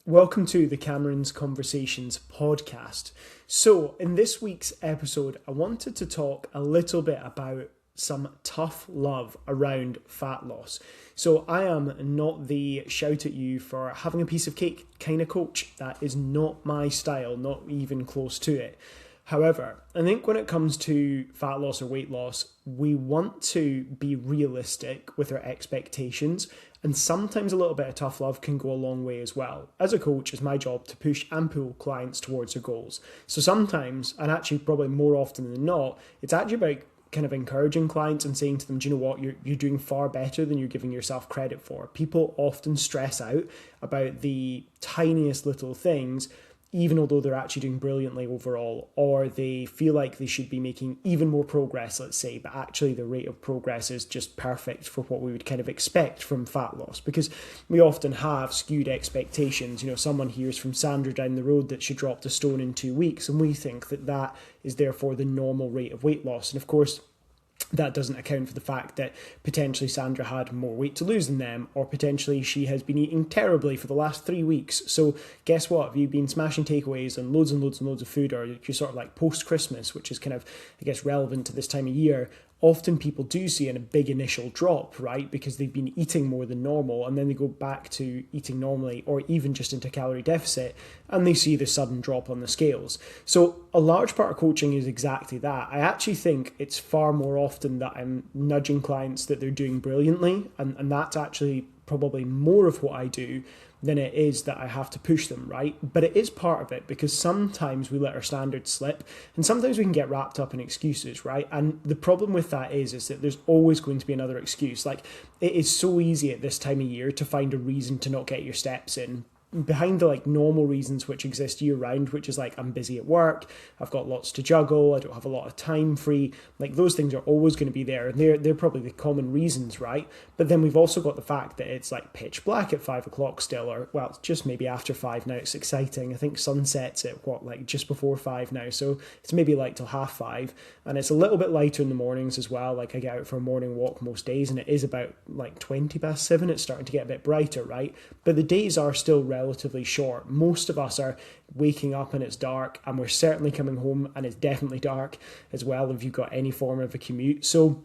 Welcome to the Cameron's Conversations podcast. So, in this week's episode, I wanted to talk a little bit about some tough love around fat loss. So, I am not the shout at you for having a piece of cake kind of coach. That is not my style, not even close to it. However, I think when it comes to fat loss or weight loss, we want to be realistic with our expectations, and sometimes a little bit of tough love can go a long way as well. As a coach, it's my job to push and pull clients towards their goals. So sometimes, and actually probably more often than not, it's actually about kind of encouraging clients and saying to them, do you know what, you're doing far better than you're giving yourself credit for. People often stress out about the tiniest little things, even although they're actually doing brilliantly overall, or they feel like they should be making even more progress, let's say, but actually the rate of progress is just perfect for what we would kind of expect from fat loss, because we often have skewed expectations. You know, someone hears from Sandra down the road that she dropped a stone in 2 weeks, and we think that that is therefore the normal rate of weight loss. And of course, that doesn't account for the fact that potentially Sandra had more weight to lose than them, or potentially she has been eating terribly for the last 3 weeks. So guess what? Have you been smashing takeaways and loads of food, or you're sort of like post-Christmas, which is kind of, I guess, relevant to this time of year? Often people do see a big initial drop, right? Because they've been eating more than normal, and then they go back to eating normally, or even just into calorie deficit, and they see the sudden drop on the scales. So a large part of coaching is exactly that. I actually think it's far more often that I'm nudging clients that they're doing brilliantly, and that's actually probably more of what I do than it is that I have to push them, right? But it is part of it, because sometimes we let our standards slip, and sometimes we can get wrapped up in excuses, right? And the problem with that is that there's always going to be another excuse. Like, it is so easy at this time of year to find a reason to not get your steps in, behind the like normal reasons which exist year round, which is like, I'm busy at work, I've got lots to juggle, I don't have a lot of time free. Like, those things are always going to be there, and they're probably the common reasons, right? But then we've also got the fact that it's like pitch black at 5 o'clock still, or well, it's just maybe after 5 now. It's exciting. I think sunsets at like just before 5 now, so it's maybe like till 5:30, and it's a little bit lighter in the mornings as well. Like, I get out for a morning walk most days, and it is about like 7:20. It's starting to get a bit brighter, right? But the days are still relatively short. Most of us are waking up and it's dark, and we're certainly coming home and it's definitely dark as well if you've got any form of a commute. So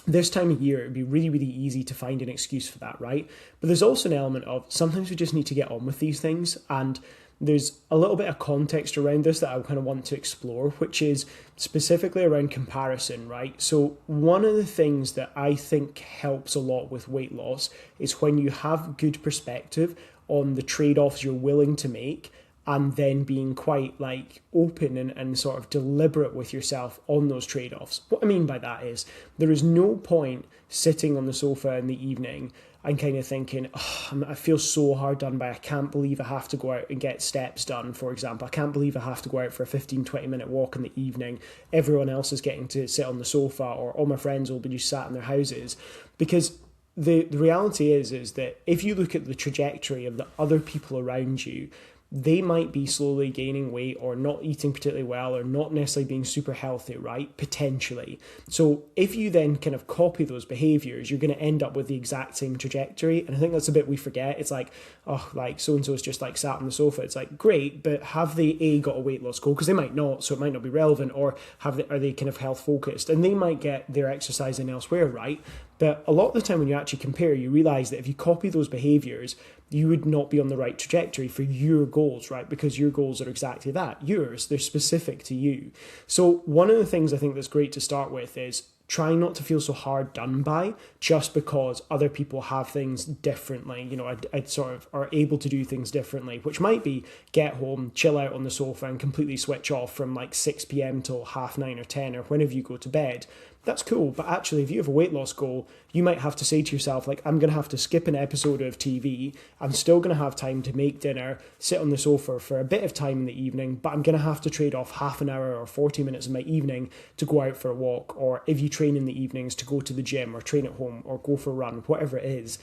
this time of year, it'd be really, really easy to find an excuse for that, right? But there's also an element of sometimes we just need to get on with these things, and there's a little bit of context around this that I kind of want to explore, which is specifically around comparison, right? So one of the things that I think helps a lot with weight loss is when you have good perspective on the trade-offs you're willing to make, and then being quite like open and sort of deliberate with yourself on those trade-offs. What I mean by that is, there is no point sitting on the sofa in the evening and kind of thinking, oh, I feel so hard done by, I can't believe I have to go out and get steps done, for example. I can't believe I have to go out for a 15-20 minute walk in the evening. Everyone else is getting to sit on the sofa, or all my friends will be just sat in their houses. Because the reality is that if you look at the trajectory of the other people around you, they might be slowly gaining weight, or not eating particularly well, or not necessarily being super healthy, right? Potentially. So if you then kind of copy those behaviors, you're going to end up with the exact same trajectory. And I think that's a bit we forget. It's like, oh, like so-and-so is just like sat on the sofa. It's like, great, but have they got a weight loss goal? Because they might not, so it might not be relevant. Or are they kind of health focused? And they might get their exercise in elsewhere, right? But a lot of the time when you actually compare, you realize that if you copy those behaviors, you would not be on the right trajectory for your goals, right? Because your goals are exactly that, yours. They're specific to you. So one of the things I think that's great to start with is trying not to feel so hard done by just because other people have things differently. You know, I sort of are able to do things differently, which might be get home, chill out on the sofa and completely switch off from like 6 p.m. till 9:30 or 10 or whenever you go to bed. That's cool, but actually if you have a weight loss goal, you might have to say to yourself, like, I'm going to have to skip an episode of TV, I'm still going to have time to make dinner, sit on the sofa for a bit of time in the evening, but I'm going to have to trade off half an hour or 40 minutes of my evening to go out for a walk, or if you train in the evenings, to go to the gym or train at home or go for a run, whatever it is.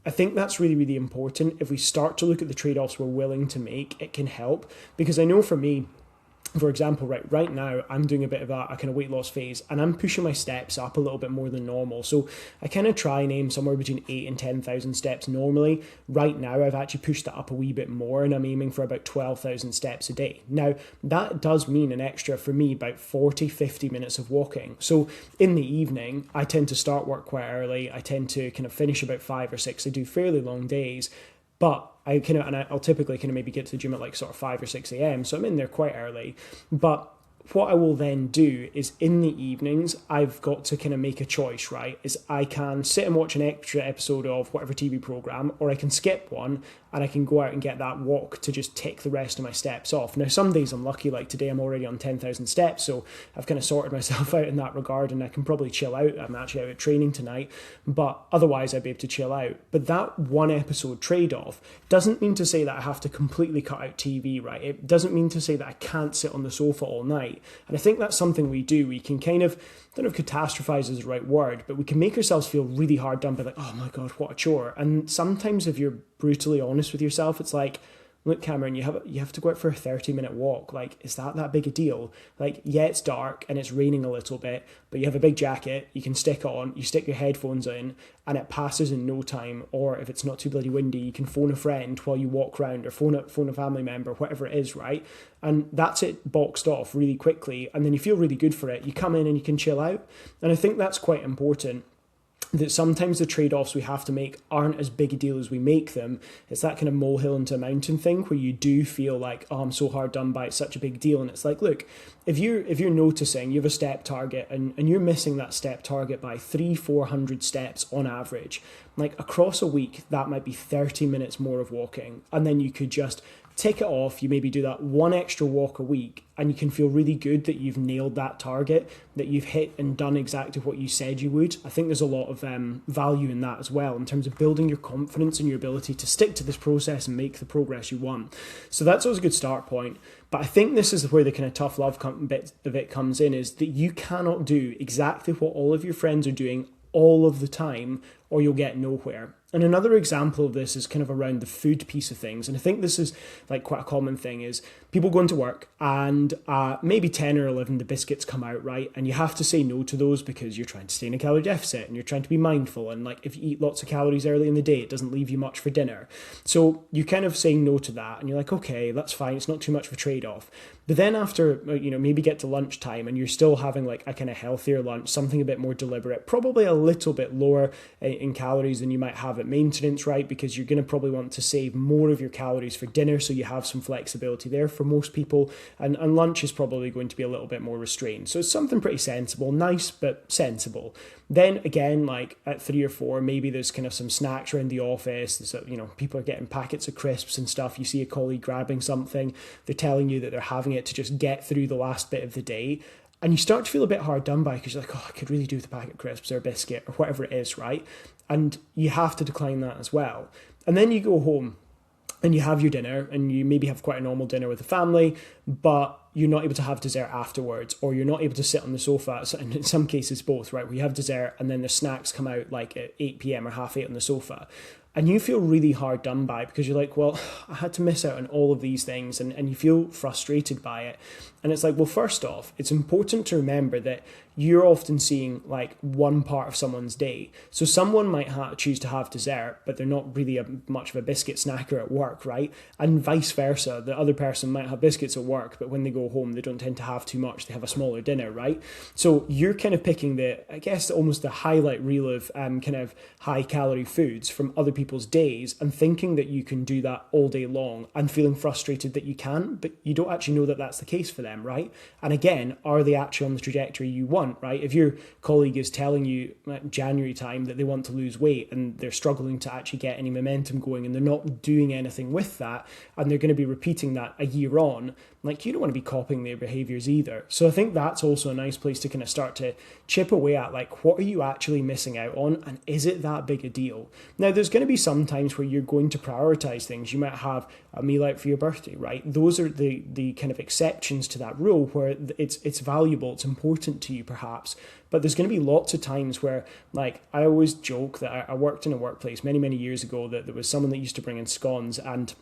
I think that's really, really important. If we start to look at the trade-offs we're willing to make, it can help, because I know for me, for example, right now, I'm doing a bit of a kind of weight loss phase, and I'm pushing my steps up a little bit more than normal. So I kind of try and aim somewhere between 8 and 10,000 steps normally. Right now, I've actually pushed that up a wee bit more, and I'm aiming for about 12,000 steps a day. Now, that does mean an extra, for me, about 40, 50 minutes of walking. So in the evening, I tend to start work quite early. I tend to kind of finish about 5 or 6. I do fairly long days. But I'll typically kind of maybe get to the gym at like sort of 5 or 6 a.m. So I'm in there quite early. But what I will then do is in the evenings, I've got to kind of make a choice, right? Is I can sit and watch an extra episode of whatever TV program, or I can skip one and I can go out and get that walk to just tick the rest of my steps off. Now, some days I'm lucky, like today I'm already on 10,000 steps, so I've kind of sorted myself out in that regard and I can probably chill out. I'm actually out at training tonight, but otherwise I'd be able to chill out. But that one episode trade-off doesn't mean to say that I have to completely cut out TV, right? It doesn't mean to say that I can't sit on the sofa all night. And I think that's something we do. We can kind of, I don't know if catastrophize is the right word, but we can make ourselves feel really hard done by like, oh my God, what a chore. And sometimes if you're brutally honest with yourself, it's like, look, Cameron, you have to go out for a 30-minute walk. Like, is that big a deal? Like, yeah, it's dark and it's raining a little bit, but you have a big jacket you can stick on, you stick your headphones in, and it passes in no time. Or if it's not too bloody windy, you can phone a friend while you walk around, or phone a family member, whatever it is, right? And that's it boxed off really quickly, and then you feel really good for it. You come in and you can chill out. And I think that's quite important, that sometimes the trade-offs we have to make aren't as big a deal as we make them. It's that kind of molehill into a mountain thing where you do feel like, oh, I'm so hard done by, it's such a big deal. And it's like, look, if you're noticing you have a step target and you're missing that step target by 300-400 steps on average, like across a week, that might be 30 minutes more of walking. And then you could just tick it off. You maybe do that one extra walk a week and you can feel really good that you've nailed that target, that you've hit and done exactly what you said you would. I think there's a lot of value in that as well, in terms of building your confidence and your ability to stick to this process and make the progress you want. So that's always a good start point. But I think this is where the kind of tough love bit of it comes in, is that you cannot do exactly what all of your friends are doing all of the time, or you'll get nowhere. And another example of this is kind of around the food piece of things. And I think this is like quite a common thing, is people go into work and maybe 10 or 11 the biscuits come out, right? And you have to say no to those because you're trying to stay in a calorie deficit and you're trying to be mindful. And like if you eat lots of calories early in the day, it doesn't leave you much for dinner. So you kind of saying no to that and you're like, okay, that's fine. It's not too much of a trade-off. But then after, maybe get to lunchtime and you're still having like a kind of healthier lunch, something a bit more deliberate, probably a little bit lower in calories than you might have at maintenance, right? Because you're going to probably want to save more of your calories for dinner, so you have some flexibility there for most people. And lunch is probably going to be a little bit more restrained. So it's something pretty sensible, nice, but sensible. Then again, like at 3 or 4, maybe there's kind of some snacks around the office. There's, people are getting packets of crisps and stuff. You see a colleague grabbing something. They're telling you that they're having it to just get through the last bit of the day. And you start to feel a bit hard done by because you're like, oh, I could really do with a packet of crisps or a biscuit or whatever it is, right? And you have to decline that as well. And then you go home and you have your dinner and you maybe have quite a normal dinner with the family, but you're not able to have dessert afterwards, or you're not able to sit on the sofa. So in some cases, both, right? We have dessert and then the snacks come out like at 8 p.m. or 8:30 on the sofa. And you feel really hard done by because you're like, well, I had to miss out on all of these things, and you feel frustrated by it. And it's like, well, first off, it's important to remember that you're often seeing like one part of someone's day. So someone might choose to have dessert, but they're not really much of a biscuit snacker at work, right? And vice versa. The other person might have biscuits at work, but when they go home, they don't tend to have too much. They have a smaller dinner, right? So you're kind of picking almost the highlight reel of kind of high calorie foods from other people's days and thinking that you can do that all day long and feeling frustrated that you can, but you don't actually know that that's the case for them, right? And again, are they actually on the trajectory you want? Right? If your colleague is telling you at January time that they want to lose weight and they're struggling to actually get any momentum going and they're not doing anything with that, and they're going to be repeating that a year on, like you don't want to be copying their behaviors either. So I think that's also a nice place to kind of start to chip away at, like, what are you actually missing out on, and is it that big a deal? Now, there's going to be some times where you're going to prioritize things. You might have a meal out for your birthday, right? Those are the kind of exceptions to that rule where it's valuable, it's important to you perhaps. But there's going to be lots of times where, like, I always joke that I worked in a workplace many years ago that there was someone that used to bring in scones, and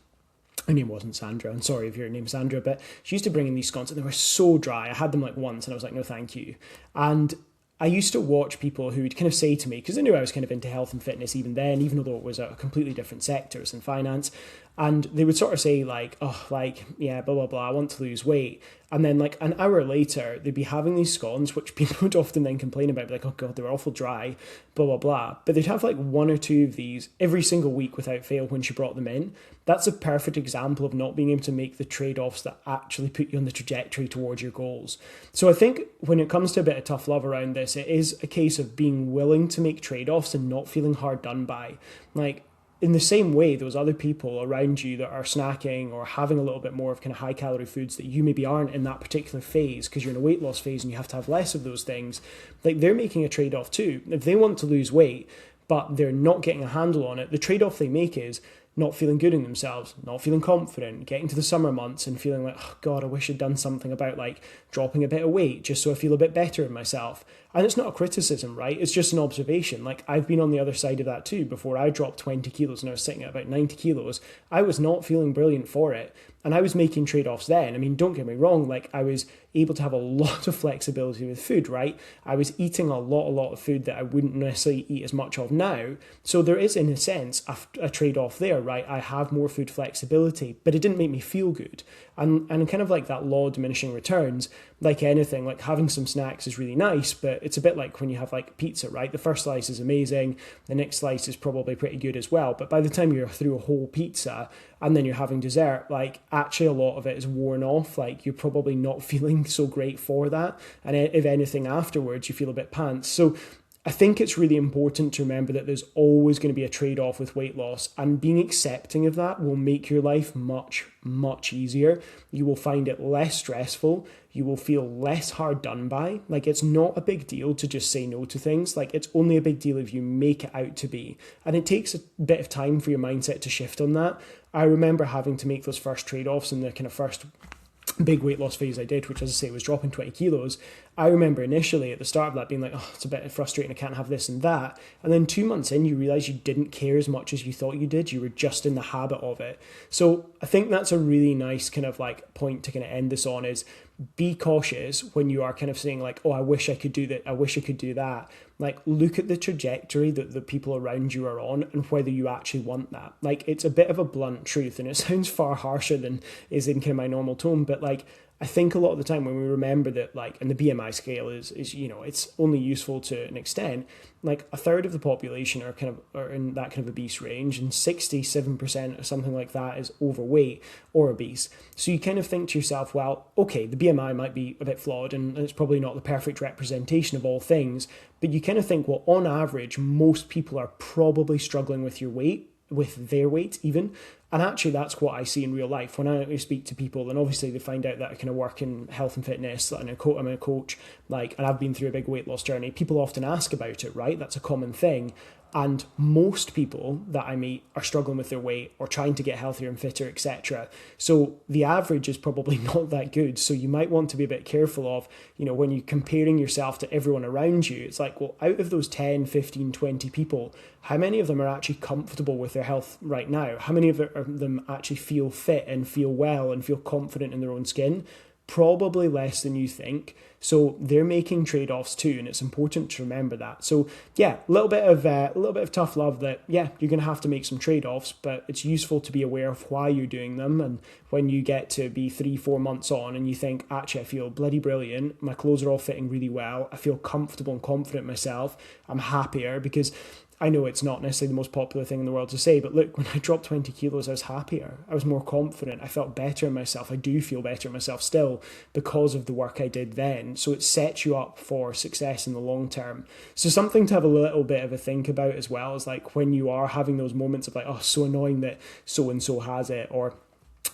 her name wasn't Sandra, I'm sorry if your name's Sandra, but she used to bring in these scones and they were so dry. I had them like once and I was like, no, thank you. And I used to watch people who would kind of say to me, because they knew I was kind of into health and fitness even then, even though it was a completely different sectors and finance, and they would sort of say like, oh, like, yeah, blah, blah, blah, I want to lose weight. And then like an hour later, they'd be having these scones, which people would often then complain about, like, oh God, they were awful dry, blah, blah, blah. But they'd have like one or two of these every single week without fail when she brought them in. That's a perfect example of not being able to make the trade-offs that actually put you on the trajectory towards your goals. So I think when it comes to a bit of tough love around this, it is a case of being willing to make trade-offs and not feeling hard done by. Like, in the same way, those other people around you that are snacking or having a little bit more of kind of high calorie foods that you maybe aren't in that particular phase because you're in a weight loss phase and you have to have less of those things, like they're making a trade-off too. If they want to lose weight, but they're not getting a handle on it, the trade-off they make is not feeling good in themselves, not feeling confident, getting to the summer months and feeling like, oh God, I wish I'd done something about like dropping a bit of weight just so I feel a bit better in myself. And it's not a criticism, right? It's just an observation. Like I've been on the other side of that too. Before I dropped 20 kilos and I was sitting at about 90 kilos, I was not feeling brilliant for it. And I was making trade-offs then. I mean, don't get me wrong, like I was able to have a lot of flexibility with food, right? I was eating a lot of food that I wouldn't necessarily eat as much of now. So there is, in a sense, a trade-off there, right? I have more food flexibility, but it didn't make me feel good. And kind of like that law of diminishing returns, like anything, like having some snacks is really nice, but it's a bit like when you have like pizza, right? The first slice is amazing, the next slice is probably pretty good as well, but by the time you're through a whole pizza and then you're having dessert, like actually a lot of it is worn off, like you're probably not feeling so great for that, and if anything afterwards you feel a bit pants. So I think it's really important to remember that there's always going to be a trade-off with weight loss, and being accepting of that will make your life much easier. You will find it less stressful. You will feel less hard done by. Like, it's not a big deal to just say no to things. Like, it's only a big deal if you make it out to be. And it takes a bit of time for your mindset to shift on that. I remember having to make those first trade-offs in the kind of first big weight loss phase I did, which, as I say, was dropping 20 kilos. I remember initially at the start of that being like, oh, it's a bit frustrating, I can't have this and that. And then 2 months in, you realize you didn't care as much as you thought you did. You were just in the habit of it. So I think that's a really nice kind of like point to kind of end this on, is be cautious when you are kind of saying like, oh, I wish I could do that, I wish I could do that. Like, look at the trajectory that the people around you are on and whether you actually want that. Like, it's a bit of a blunt truth and it sounds far harsher than is in kind of my normal tone, but like, I think a lot of the time when we remember that, like, and the BMI scale is you know, it's only useful to an extent, like a third of the population are in that kind of obese range, and 67% or something like that is overweight or obese. So you kind of think to yourself, well, okay, the BMI might be a bit flawed and it's probably not the perfect representation of all things, but you kind of think, well, on average, most people are probably struggling with their weight even. And actually, that's what I see in real life when I speak to people, and obviously they find out that I kind of work in health and fitness, and I'm a coach, like, and I've been through a big weight loss journey. People often ask about it, right? That's a common thing. And most people that I meet are struggling with their weight or trying to get healthier and fitter, etc. So the average is probably not that good. So you might want to be a bit careful of, you know, when you're comparing yourself to everyone around you, it's like, well, out of those 10, 15, 20 people, how many of them are actually comfortable with their health right now? How many of them actually feel fit and feel well and feel confident in their own skin? Probably less than you think. So they're making trade-offs too, and it's important to remember that. So yeah, a little bit of tough love that, yeah, you're going to have to make some trade-offs, but it's useful to be aware of why you're doing them. And when you get to be 3-4 months on and you think, actually, I feel bloody brilliant, my clothes are all fitting really well, I feel comfortable and confident in myself, I'm happier, because I know it's not necessarily the most popular thing in the world to say, but look, when I dropped 20 kilos, I was happier. I was more confident. I felt better in myself. I do feel better in myself still because of the work I did then. So it sets you up for success in the long term. So something to have a little bit of a think about as well is like when you are having those moments of like, oh, so annoying that so-and-so has it, or,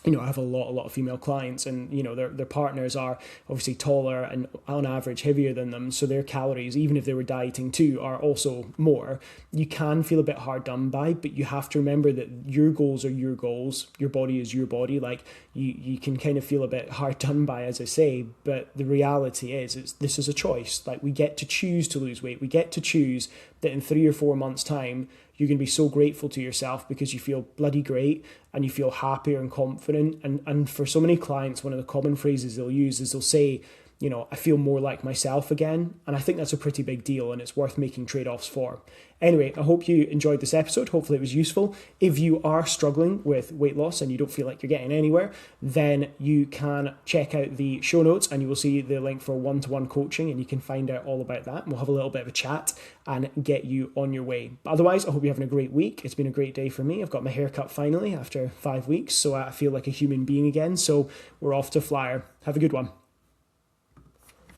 you know, I have a lot of female clients, and, you know, their partners are obviously taller and on average heavier than them. So their calories, even if they were dieting too, are also more. You can feel a bit hard done by, but you have to remember that your goals are your goals. Your body is your body. Like you can kind of feel a bit hard done by, as I say, but the reality is this is a choice. Like, we get to choose to lose weight. We get to choose that in 3 or 4 months' time, you're going to be so grateful to yourself because you feel bloody great and you feel happier and confident. And for so many clients, one of the common phrases they'll use is they'll say, I feel more like myself again. And I think that's a pretty big deal and it's worth making trade-offs for. Anyway, I hope you enjoyed this episode. Hopefully it was useful. If you are struggling with weight loss and you don't feel like you're getting anywhere, then you can check out the show notes and you will see the link for one-to-one coaching and you can find out all about that. And we'll have a little bit of a chat and get you on your way. But otherwise, I hope you're having a great week. It's been a great day for me. I've got my hair cut finally after 5 weeks, so I feel like a human being again. So we're off to Flyer. Have a good one.